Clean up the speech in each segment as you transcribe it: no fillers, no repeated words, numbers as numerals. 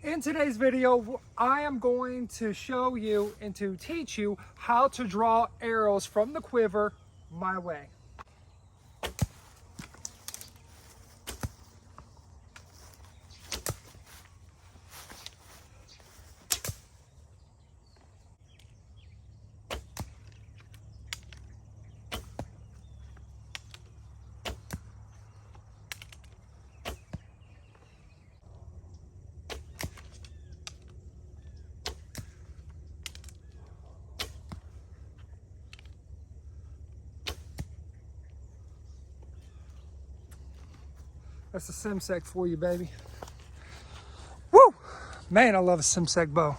In today's video, I am going to show you and to teach you how to draw arrows from the quiver my way. That's a Simsec for you, baby. Woo! Man, I love a Simsec bow.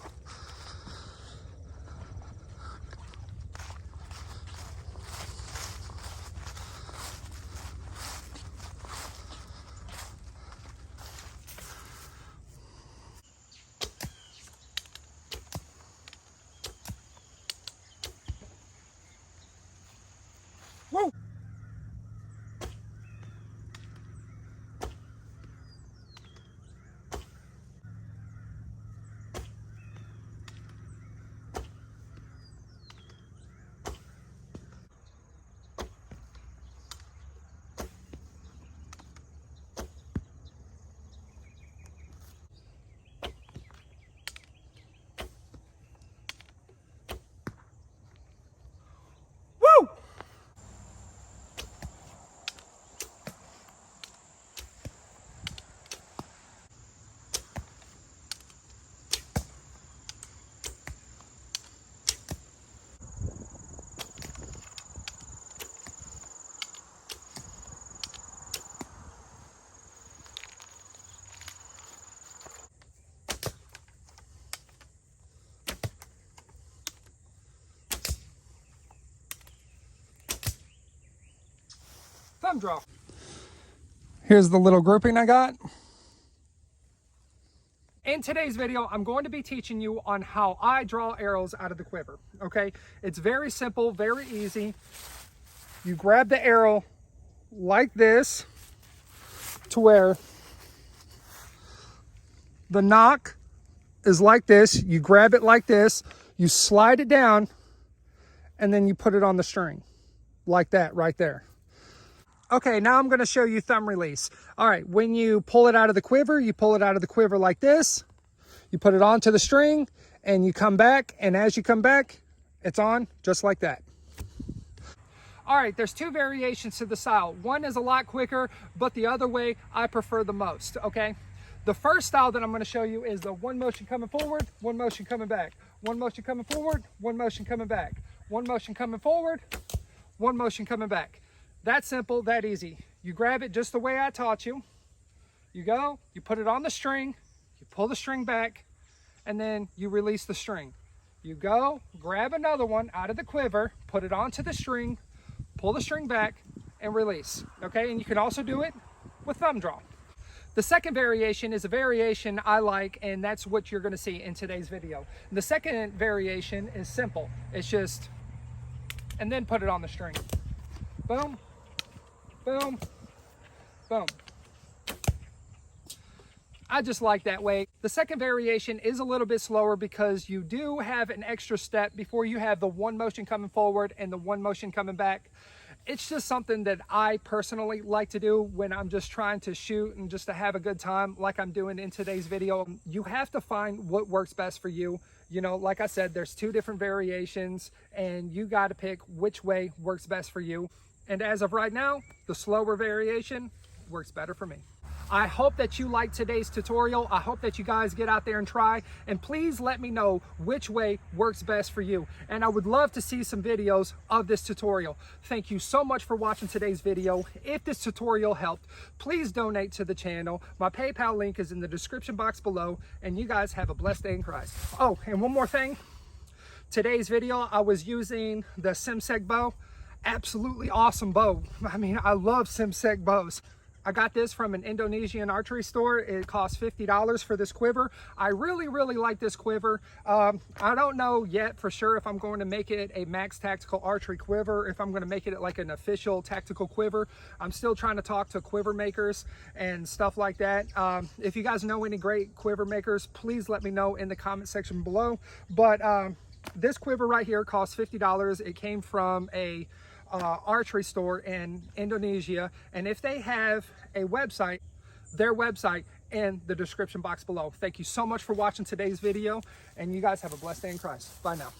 Woo! Woo! Thumb draw. Here's the little grouping I got. In today's video, I'm going to be teaching you on how I draw arrows out of the quiver, okay? It's very simple, very easy. You grab the arrow like this to where the knock is like this. You grab it like this, you slide it down, and then you put it on the string like that right there. Okay, now I'm going to show you thumb release. All right, when you pull it out of the quiver, you pull it out of the quiver like this. You put it onto the string and you come back, and as you come back, it's on just like that. All right, there's two variations to the style. One is a lot quicker, but the other way I prefer the most, okay? The first style that I'm going to show you is the one motion coming forward, one motion coming back. One motion coming forward, one motion coming back. One motion coming forward, one motion coming back. That simple, that easy. You grab it just the way I taught you. You go, you put it on the string, you pull the string back, and then you release the string. You go, grab another one out of the quiver, put it onto the string, pull the string back, and release. Okay, and you can also do it with thumb draw. The second variation is a variation I like, and that's what you're gonna see in today's video. The second variation is simple. It's just, and then put it on the string. Boom. Boom, boom. I just like that way. The second variation is a little bit slower because you do have an extra step before you have the one motion coming forward and the one motion coming back. It's just something that I personally like to do when I'm just trying to shoot and just to have a good time like I'm doing in today's video. You have to find what works best for you. You know, like I said, there's two different variations and you got to pick which way works best for you. And as of right now, the slower variation works better for me. I hope that you liked today's tutorial. I hope that you guys get out there and try. And please let me know which way works best for you. And I would love to see some videos of this tutorial. Thank you so much for watching today's video. If this tutorial helped, please donate to the channel. My PayPal link is in the description box below. And you guys have a blessed day in Christ. Oh, and one more thing. Today's video, I was using the Simsec bow. Absolutely awesome bow. I mean, I love Simsec bows. I got this from an Indonesian archery store. It cost $50 for this quiver. I really like this quiver. I don't know yet for sure if I'm going to make it a max tactical archery quiver, if I'm going to make it like an official tactical quiver. I'm still trying to talk to quiver makers and stuff like that. If you guys know any great quiver makers, please let me know in the comment section below. But this quiver right here costs $50. It came from a archery store in Indonesia, and if they have a website, their website in the description box below. Thank you so much for watching today's video, and you guys have a blessed day in Christ. Bye now.